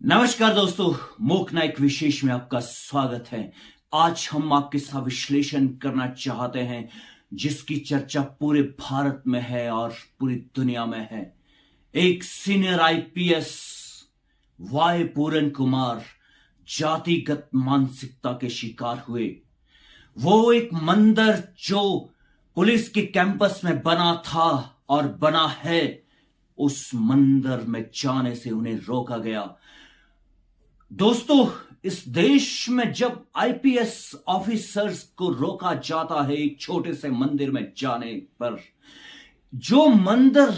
नमस्कार दोस्तों, मूक नाइक विशेष में आपका स्वागत है। आज हम आपके साथ विश्लेषण करना चाहते हैं जिसकी चर्चा पूरे भारत में है और पूरी दुनिया में है। एक सीनियर आईपीएस वाई पूरन कुमार जातिगत मानसिकता के शिकार हुए। वो एक मंदिर जो पुलिस के कैंपस में बना था और बना है, उस मंदिर में जाने से उन्हें रोका गया। दोस्तों, इस देश में जब आईपीएस ऑफिसर्स को रोका जाता है एक छोटे से मंदिर में जाने पर, जो मंदिर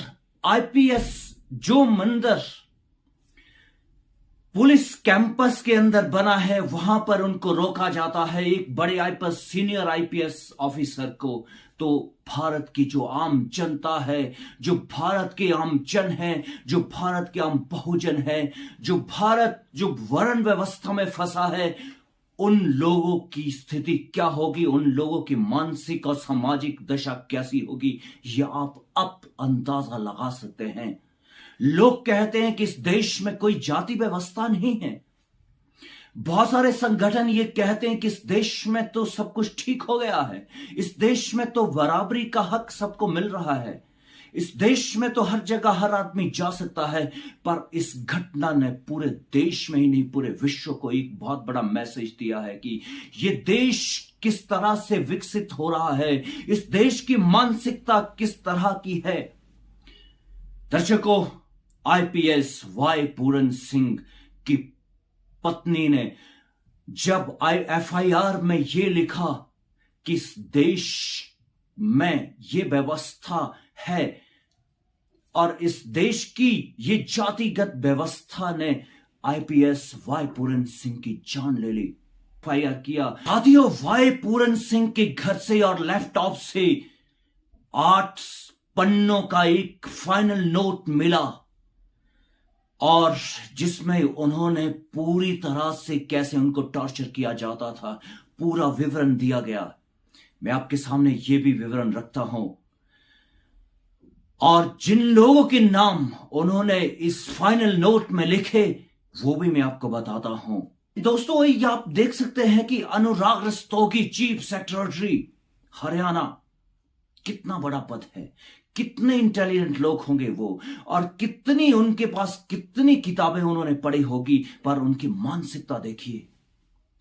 पुलिस कैंपस के अंदर बना है, वहां पर उनको रोका जाता है एक बड़े आईपीएस सीनियर आईपीएस ऑफिसर को। तो भारत की जो आम जनता है, जो भारत के आम जन है, जो भारत के आम बहुजन है, जो वर्ण व्यवस्था में फंसा है, उन लोगों की स्थिति क्या होगी, उन लोगों की मानसिक और सामाजिक दशा कैसी होगी, यह आप अब अंदाजा लगा सकते हैं। लोग कहते हैं कि इस देश में कोई जाति व्यवस्था नहीं है। बहुत सारे संगठन ये कहते हैं कि इस देश में तो सब कुछ ठीक हो गया है, इस देश में तो बराबरी का हक सबको मिल रहा है, इस देश में तो हर जगह हर आदमी जा सकता है। पर इस घटना ने पूरे देश में ही नहीं, पूरे विश्व को एक बहुत बड़ा मैसेज दिया है कि ये देश किस तरह से विकसित हो रहा है, इस देश की मानसिकता किस तरह की है। दर्शकों, आईपीएस वाई पूरन सिंह की पत्नी ने जब एफआईआर में यह लिखा कि इस देश में यह व्यवस्था है और इस देश की यह जातिगत व्यवस्था ने आईपीएस वाई पूरन सिंह की जान ले ली, एफआईआर किया। साथियों, वाई पूरन सिंह के घर से और लैपटॉप से 8 पन्नों का एक फाइनल नोट मिला और जिसमें उन्होंने पूरी तरह से कैसे उनको टॉर्चर किया जाता था पूरा विवरण दिया गया। मैं आपके सामने ये भी विवरण रखता हूं और जिन लोगों के नाम उन्होंने इस फाइनल नोट में लिखे वो भी मैं आपको बताता हूं। दोस्तों, ये आप देख सकते हैं कि अनुराग रस्तोगी, चीफ सेक्रेटरी हरियाणा, कितना बड़ा पद है, कितने इंटेलिजेंट लोग होंगे वो, और कितनी उनके पास कितनी किताबें उन्होंने पढ़ी होगी। पर उनकी मानसिकता देखिए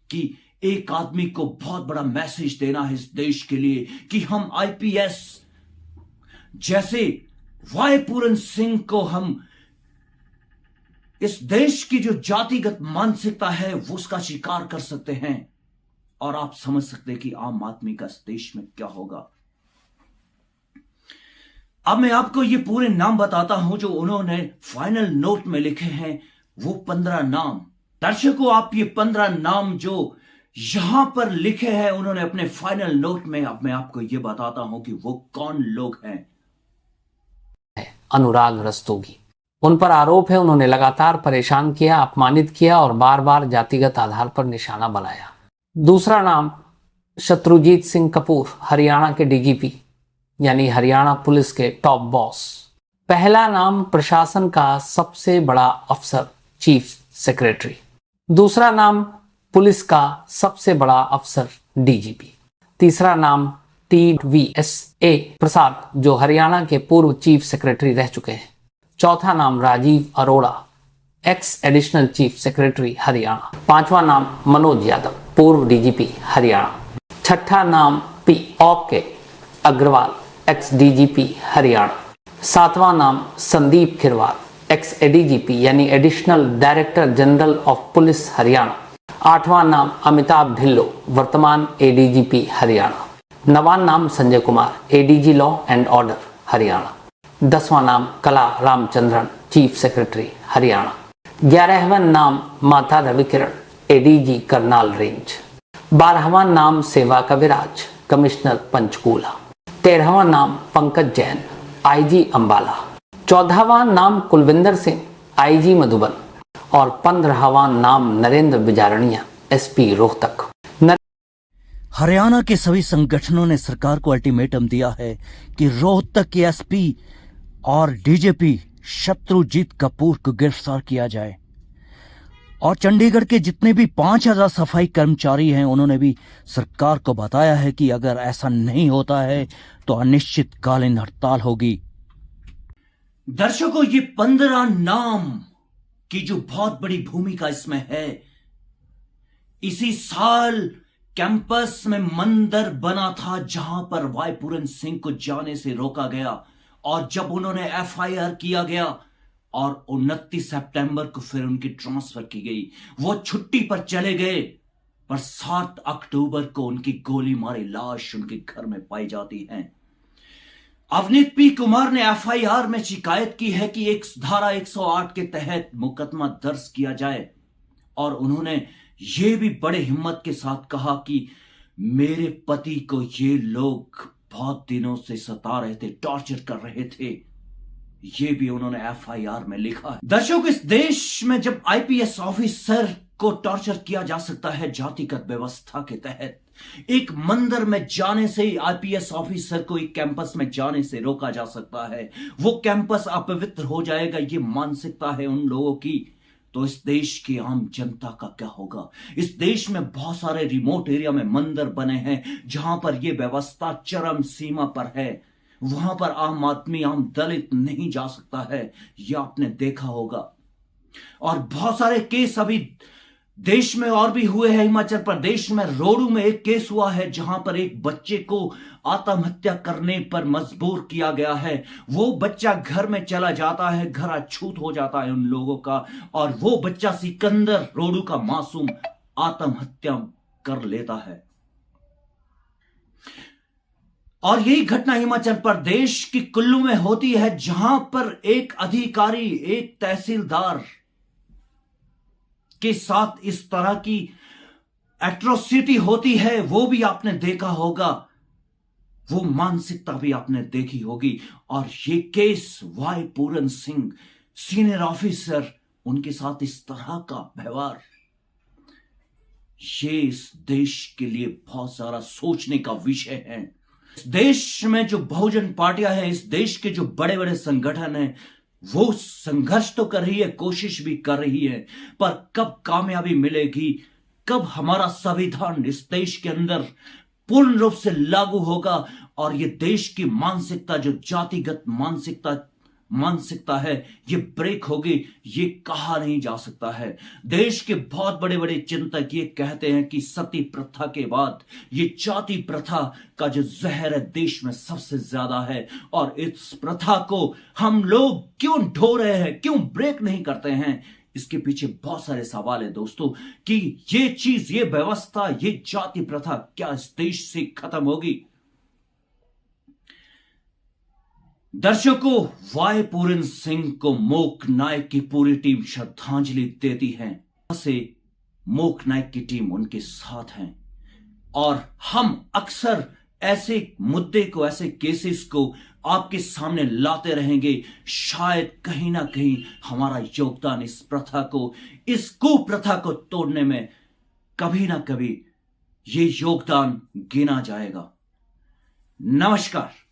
कि एक आदमी को बहुत बड़ा मैसेज देना है इस देश के लिए कि हम आईपीएस जैसे वाई पूरन सिंह को हम इस देश की जो जातिगत मानसिकता है वो उसका शिकार कर सकते हैं। और आप समझ सकते हैं कि आम आदमी का इस देश में क्या होगा। अब मैं आपको ये पूरे नाम बताता हूं जो उन्होंने फाइनल नोट में लिखे हैं, वो 15 नाम। दर्शकों, आप ये 15 नाम जो यहां पर लिखे हैं उन्होंने अपने फाइनल नोट में, अब मैं आपको ये बताता हूं कि वो कौन लोग हैं। अनुराग रस्तोगी, उन पर आरोप है उन्होंने लगातार परेशान किया, अपमानित किया और बार बार जातिगत आधार पर निशाना बनाया। दूसरा नाम शत्रुजीत सिंह कपूर, हरियाणा के डीजीपी यानी हरियाणा पुलिस के टॉप बॉस। पहला नाम प्रशासन का सबसे बड़ा अफसर, चीफ सेक्रेटरी। दूसरा नाम पुलिस का सबसे बड़ा अफसर, डीजीपी। तीसरा नाम TVSA प्रसाद, जो हरियाणा के पूर्व चीफ सेक्रेटरी रह चुके हैं। चौथा नाम Rajiv Arora, ex additional chief secretary Haryana. पांचवा नाम मनोज यादव, पूर्व डीजीपी हरियाणा। छठा नाम POK Agarwal, ex DGP Haryana. सातवां नाम संदीप खिरवार, एक्स एडीजीपी यानी additional director general of police Haryana. आठवां नाम अमिताभ ढिल्लो, वर्तमान एडीजीपी हरियाणा। नवां नाम Sanjay Kumar, ADG law and order Haryana. 10वां नाम कला रामचंद्रन, चीफ सेक्रेटरी हरियाणा। 11वां नाम माता रविकिरण, एडीजी करनाल रेंज। 12वां नाम सेवा कविराज, कमिश्नर पंचकूला। 13वां नाम पंकज जैन, आईजी अंबाला। 14वां नाम कुलविंदर सिंह, आईजी मधुबन। और 15वां नाम नरेंद्र बिजारणिया, एसपी रोहतक। हरियाणा के सभी संगठनों ने सरकार को अल्टीमेटम दिया है कि रोहतक के एसपी और डीजीपी शत्रुजीत कपूर को गिरफ्तार किया जाए। और चंडीगढ़ के जितने भी 5,000 सफाई कर्मचारी हैं उन्होंने भी सरकार को बताया है कि अगर ऐसा नहीं होता है तो अनिश्चितकालीन हड़ताल होगी। दर्शकों, ये 15 नाम की जो बहुत बड़ी भूमिका इसमें है, इसी साल कैंपस में मंदिर बना था जहां पर वाई पूरन सिंह को जाने से रोका गया, और जब उन्होंने एफआईआर किया गया और 29 सितंबर को फिर उनकी ट्रांसफर की गई, वो छुट्टी पर चले गए, पर 7 अक्टूबर को उनकी गोली मारी लाश उनके घर में पाई जाती है। अवनीत पी कुमार ने एफआईआर में शिकायत की है कि एक धारा 108 के तहत मुकदमा दर्ज किया जाए, और उन्होंने ये भी बड़े हिम्मत के साथ कहा कि मेरे पति को ये लोग बहुत दिनों से सता रहे थे, टॉर्चर कर रहे थे, ये भी उन्होंने एफआईआर में लिखा है। दर्शकों, इस देश में जब आईपीएस ऑफिसर को टॉर्चर किया जा सकता है जातिगत व्यवस्था के तहत, एक मंदिर में जाने से ही आईपीएस ऑफिसर को एक कैंपस में जाने से रोका जा सकता है, वो कैंपस अपवित्र हो जाएगा, ये मानसिकता है उन लोगों की, तो इस देश की आम जनता का क्या होगा? इस देश में बहुत सारे रिमोट एरिया में मंदिर बने हैं जहां पर यह व्यवस्था चरम सीमा पर है, वहां पर आम आदमी, आम दलित नहीं जा सकता है, यह आपने देखा होगा। और बहुत सारे केस अभी देश में और भी हुए हैं। हिमाचल प्रदेश में रोहडू में एक केस हुआ है जहां पर एक बच्चे को आत्महत्या करने पर मजबूर किया गया है। वो बच्चा घर में चला जाता है, घर अछूत हो जाता है उन लोगों का, और वो बच्चा सिकंदर, रोहडू का मासूम, आत्महत्या कर लेता है। और यही घटना हिमाचल प्रदेश की कुल्लू में होती है जहां पर एक अधिकारी, एक तहसीलदार के साथ इस तरह की एट्रोसिटी होती है, वो भी आपने देखा होगा, वो मानसिकता भी आपने देखी होगी। और ये case Y Puran Singh senior officer, उनके साथ इस तरह का व्यवहार, ये इस देश के लिए बहुत सारा सोचने का विषय है। इस देश में जो बहुजन पार्टियां हैं, इस देश के जो बड़े बड़े संगठन हैं, वो संघर्ष तो कर रही है, कोशिश भी कर रही है, पर कब कामयाबी मिलेगी, कब हमारा संविधान इस देश के अंदर पूर्ण रूप से लागू होगा और ये देश की मानसिकता, जो जातिगत मानसिकता है, ये ब्रेक होगी, ये कहा नहीं जा सकता है। देश के बहुत बड़े बड़े चिंतक ये कहते हैं कि सती प्रथा के बाद ये जाति प्रथा का जो जहर है देश में सबसे ज्यादा है, और इस प्रथा को हम लोग क्यों ढो रहे हैं, क्यों ब्रेक नहीं करते हैं, इसके पीछे बहुत सारे सवाल है दोस्तों, कि ये चीज, ये व्यवस्था, ये जाति प्रथा क्या इस देश से खत्म होगी? दर्शकों, वाई पूरन सिंह को मोक नायक की पूरी टीम श्रद्धांजलि देती है। से मोक नायक की टीम उनके साथ है, और हम अक्सर ऐसे मुद्दे को, ऐसे केसेस को आपके सामने लाते रहेंगे। शायद कहीं ना कहीं हमारा योगदान इस प्रथा को, इस कुप्रथा को तोड़ने में कभी ना कभी ये योगदान गिना जाएगा। नमस्कार।